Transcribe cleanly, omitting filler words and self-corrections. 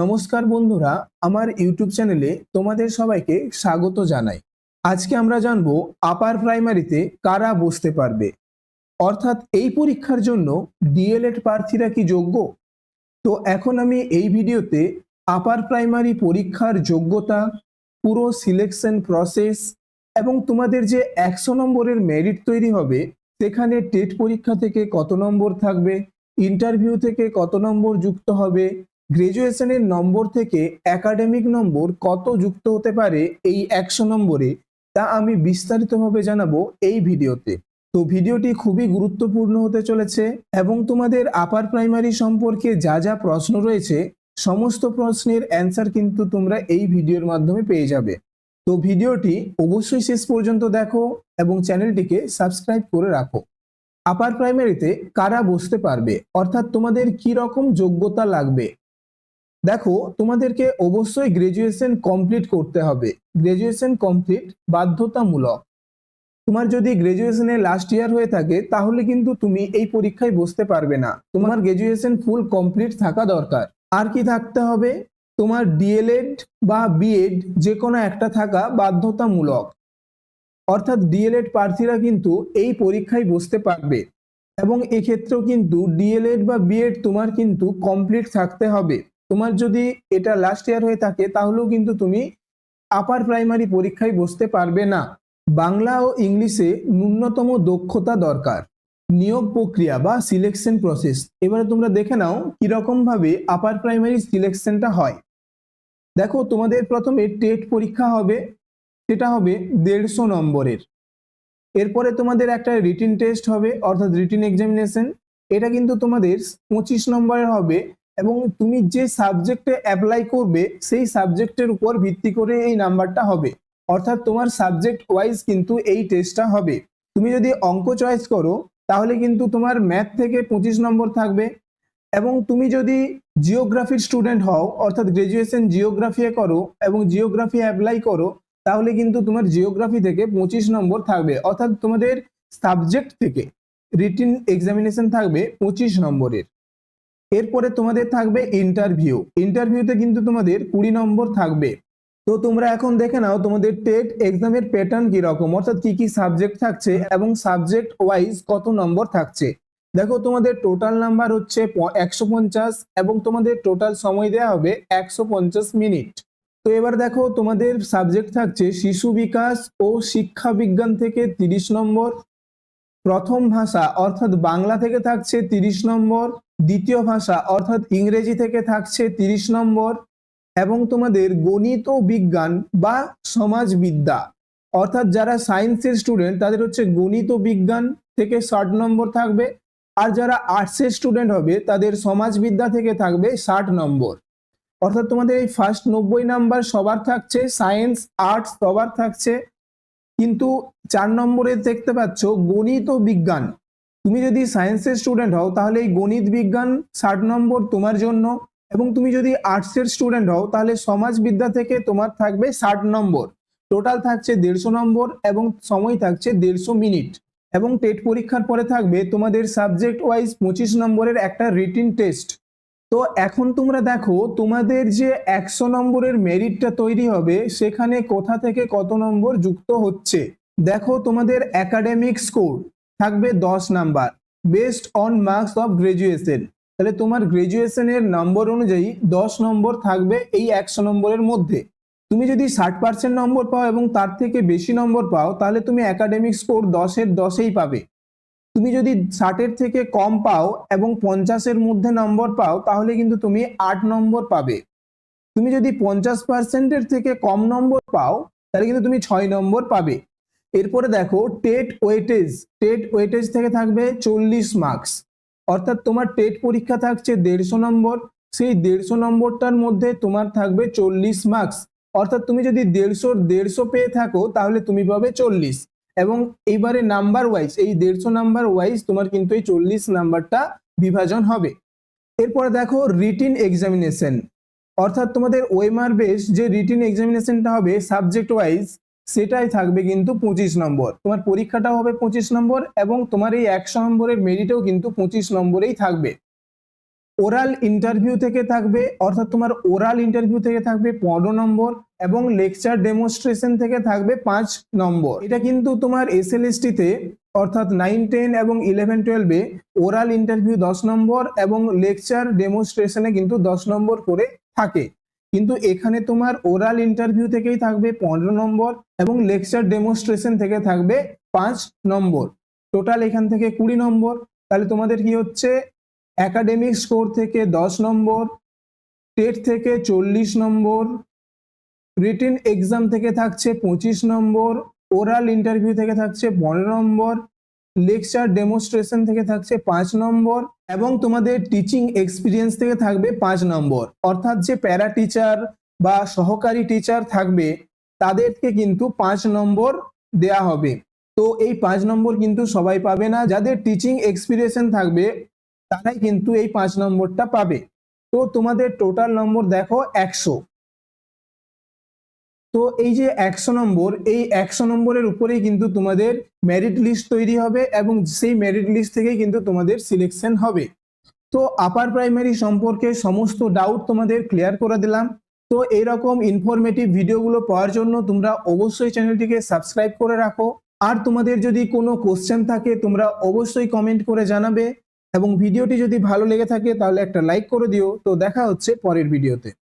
নমস্কার বন্ধুরা, আমার ইউটিউব চ্যানেলে তোমাদের সবাইকে স্বাগত জানাই। আজকে আমরা জানব আপার প্রাইমারিতে কারা বসতে পারবে, অর্থাৎ এই পরীক্ষার জন্য ডিএলএড প্রার্থীরা কি যোগ্য। তো এখন আমি এই ভিডিওতে আপার প্রাইমারি পরীক্ষার যোগ্যতা, পুরো সিলেকশন প্রসেস এবং তোমাদের যে 100 নম্বরের মেরিট তৈরি হবে সেখানে টেট পরীক্ষা থেকে কত নম্বর থাকবে, ইন্টারভিউ থেকে কত নম্বর যুক্ত হবে, গ্রাজুয়েশনের নম্বর থেকে একাডেমিক নম্বর কত যুক্ত হতে পারে এই 100 নম্বরে, তা আমি বিস্তারিতভাবে জানাবো এই ভিডিওতে। তো ভিডিওটি খুবই গুরুত্বপূর্ণ হতে চলেছে এবং তোমাদের আপার প্রাইমারি সম্পর্কে যা যা প্রশ্ন রয়েছে সমস্ত প্রশ্নের অ্যান্সার কিন্তু তোমরা এই ভিডিওর মাধ্যমে পেয়ে যাবে। তো ভিডিওটি অবশ্যই শেষ পর্যন্ত দেখো এবং চ্যানেলটিকে সাবস্ক্রাইব করে রাখো। আপার প্রাইমারিতে কারা বসতে পারবে, অর্থাৎ তোমাদের কি রকম যোগ্যতা লাগবে। দেখো, তোমাদেরকে অবশ্যই গ্রাজুয়েশন কমপ্লিট করতে হবে। গ্রাজুয়েশন কমপ্লিট বাধ্যতামূলক। তোমার যদি গ্রাজুয়েশনে লাস্ট ইয়ার হয়ে থাকে তাহলে কিন্তু তুমি এই পরীক্ষায় বসতে পারবে না। তোমার গ্রাজুয়েশন ফুল কমপ্লিট থাকা দরকার। আর কি থাকতে হবে, তোমার ডিএলএড বা বিএড যে কোনো একটা থাকা বাধ্যতামূলক। অর্থাৎ ডিএলএড প্রার্থীরা কিন্তু এই পরীক্ষায় বসতে পারবে এবং এক্ষেত্রেও কিন্তু ডিএলএড বা বিএড তোমার কিন্তু কমপ্লিট থাকতে হবে। তোমার যদি এটা লাস্ট ইয়ার হয়ে থাকে তাহলেও কিন্তু তুমি আপার প্রাইমারি পরীক্ষায় বসতে পারবে না। বাংলা ও ইংলিশে ন্যূনতম দক্ষতা দরকার। নিয়োগ প্রক্রিয়া বা সিলেকশন প্রসেস, এবারে তোমরা দেখে নাও কিরকম ভাবে আপার প্রাইমারি সিলেকশনটা হয়। দেখো, তোমাদের প্রথমে টেট পরীক্ষা হবে, সেটা হবে 150 নম্বরের। এরপরে তোমাদের একটা রিটিন টেস্ট হবে, অর্থাৎ রিটিন এক্সামিনেশন। এটা কিন্তু তোমাদের 25 নম্বরের হবে এবং তুমি যে সাবজেক্টে অ্যাপ্লাই করবে সেই সাবজেক্টের উপর ভিত্তি করে এই নাম্বারটা হবে। অর্থাৎ তোমার সাবজেক্ট ওয়াইজ কিন্তু এই টেস্টটা হবে। তুমি যদি অঙ্ক চয়েস করো তাহলে কিন্তু তোমার ম্যাথ থেকে 25 নম্বর থাকবে এবং তুমি যদি জিওগ্রাফির স্টুডেন্ট হও, অর্থাৎ গ্রাজুয়েশন জিওগ্রাফি করো এবং জিওগ্রাফি অ্যাপ্লাই করো, তাহলে কিন্তু তোমার জিওগ্রাফি থেকে 25 নম্বর থাকবে। অর্থাৎ তোমাদের সাবজেক্ট থেকে রিটিন এক্সামিনেশন থাকবে 25 নম্বরের। এরপরে তোমাদের থাকবে ইন্টারভিউ। ইন্টারভিউতে কিন্তু তোমাদের 20 নম্বর থাকবে। তো তোমরা এখন দেখে নাও তোমাদের টেট এক্সামের প্যাটার্ন কি রকম, অর্থাৎ কি কি সাবজেক্ট থাকছে এবং সাবজেক্ট ওয়াইজ কত নম্বর থাকছে। দেখো, তোমাদের টোটাল নাম্বার হচ্ছে 150 এবং তোমাদের টোটাল সময় দেওয়া হবে 150 মিনিট। তো এবার দেখো, তোমাদের সাবজেক্ট থাকছে শিশু বিকাশ ও শিক্ষা বিজ্ঞান থেকে 30 নম্বর, প্রথম ভাষা অর্থাৎ বাংলা থেকে থাকছে 30 নম্বর, দ্বিতীয় ভাষা অর্থাৎ ইংরেজি থেকে থাকছে 30 নম্বর এবং তোমাদের গণিত ও বিজ্ঞান বা সমাজবিদ্যা, অর্থাৎ যারা সায়েন্সের স্টুডেন্ট তাদের হচ্ছে গণিত ও বিজ্ঞান থেকে 60 নম্বর থাকবে, আর যারা আর্টসের স্টুডেন্ট হবে তাদের সমাজবিদ্যা থেকে থাকবে 60 নম্বর। অর্থাৎ তোমাদের এই ফার্স্ট 90 নাম্বার সবার থাকছে, সায়েন্স আর্টস সবার থাকছে, কিন্তু 4 নম্বরে দেখতে পাচ্ছ গণিত ও বিজ্ঞান। তুমি যদি সায়েন্সের স্টুডেন্ট হও তাহলে এই গণিত বিজ্ঞান 60 নম্বর তোমার জন্য, এবং তুমি যদি আর্টসের স্টুডেন্ট হও তাহলে সমাজবিদ্যা থেকে তোমার থাকবে 60 নম্বর। টোটাল থাকছে 150 নম্বর এবং সময় থাকছে 150 মিনিট। এবং টেট পরীক্ষার পরে থাকবে তোমাদের সাবজেক্ট ওয়াইজ 25 নম্বরের একটা রিটিন টেস্ট। তো এখন তোমরা দেখো, তোমাদের যে 100 নম্বরের মেরিটটা তৈরি হবে সেখানে কোথা থেকে কত নম্বর যুক্ত হচ্ছে। দেখো, তোমাদের একাডেমিক স্কোর থাকবে 10 number based on marks of graduation. তাহলে তোমার গ্রাজুয়েশনের নম্বর অনুযায়ী 10 নম্বর থাকবে এই 100 নম্বরের মধ্যে। তুমি যদি 60% নম্বর পাও এবং তার থেকে বেশি নম্বর পাও তাহলে তুমি একাডেমিক স্কোর 10-এর 10-এই পাবে। তুমি যদি 60-এর থেকে কম পাও এবং 50-এর মধ্যে নম্বর পাও তাহলে কিন্তু তুমি 8 নম্বর পাবে। তুমি যদি 50%-এর থেকে কম নম্বর পাও তাহলে কিন্তু তুমি 6 নম্বর পাবে। এরপরে দেখো, টেট ওয়েটেজ। টেট ওয়েটেজ থেকে থাকবে 40 মার্কস। অর্থাৎ তোমার টেট পরীক্ষা থাকছে 150 নম্বর, সেই 150 নম্বরটার মধ্যে তোমার থাকবে 40 মার্কস। অর্থাৎ তুমি যদি 150 পেয়ে থাকো তাহলে তুমি পাবে 40। এবং এইবারে নাম্বার ওয়াইজ এই 150 নাম্বার ওয়াইজ তোমার কিন্তু এই 40 নাম্বারটা বিভাজন হবে। এরপরে দেখো, রিটিন এক্সামিনেশন, অর্থাৎ তোমাদের ওএমআর বেস যে রিটিন এক্সামিনেশনটা হবে সাবজেক্ট ওয়াইজ সেটাই থাকবে কিন্তু 25 নম্বর। তোমার পরীক্ষাটাও হবে 25 নম্বর এবং তোমার এই 100 নম্বরের মেরিটও কিন্তু 25 নম্বরেই থাকবে। ওরাল ইন্টারভিউ থেকে থাকবে, অর্থাৎ তোমার ওরাল ইন্টারভিউ থেকে থাকবে 15 নম্বর এবং লেকচার ডেমনস্ট্রেশন থেকে থাকবে 5 নম্বর। এটা কিন্তু তোমার এসএলএসটি তে অর্থাৎ 9, 10 এবং 11, 12 ওরাল ইন্টারভিউ 10 নম্বর এবং লেকচার ডেমনস্ট্রেশনে কিন্তু 10 নম্বর করে থাকে, কিন্তু এখানে তোমার ওরাল ইন্টারভিউ থেকেই থাকবে 15 নম্বর এবং লেকচার ডেমনস্ট্রেশন থেকে থাকবে 5 নম্বর। টোটাল এখান থেকে 20 নম্বর। তাহলে তোমাদের কি হচ্ছে, একাডেমিক স্কোর থেকে 10 নম্বর, টেট থেকে 40 নম্বর, রিটেন এক্সাম থেকে থাকছে 25 নম্বর, ওরাল ইন্টারভিউ থেকে থাকছে 15 নম্বর, লেকচার ডেমনস্ট্রেশন থেকে থাকছে 5 নম্বর এবং তোমাদের টিচিং এক্সপিরিয়েন্স থেকে থাকবে 5 নম্বর। অর্থাৎ যে প্যারা টিচার বা সহকারী টিচার থাকবে তাদেরকে কিন্তু 5 নম্বর দেয়া হবে। তো এই 5 নম্বর কিন্তু সবাই পাবে না, যাদের টিচিং এক্সপিরিয়েন্স থাকবে তারাই কিন্তু এই 5 নম্বরটা পাবে। তো তোমাদের টোটাল নম্বর দেখো 100। তো এই যে 100 নম্বর, এই 100 নম্বরের উপরেই কিন্তু তোমাদের মেরিট লিস্ট তৈরি হবে এবং সেই মেরিট লিস্ট থেকেই কিন্তু তোমাদের সিলেকশন হবে। তো আপার প্রাইমারি সম্পর্কে সমস্ত ডাউট তোমাদের ক্লিয়ার করে দিলাম। তো এইরকম ইনফরমেটিভ ভিডিওগুলো পাওয়ার জন্য তোমরা অবশ্যই চ্যানেলটিকে সাবস্ক্রাইব করে রাখো। আর তোমাদের যদি কোনো কোশ্চেন থাকে তোমরা অবশ্যই কমেন্ট করে জানাবে এবং ভিডিওটি যদি ভালো লেগে থাকে তাহলে একটা লাইক করে দিও। তো দেখা হচ্ছে পরের ভিডিওতে।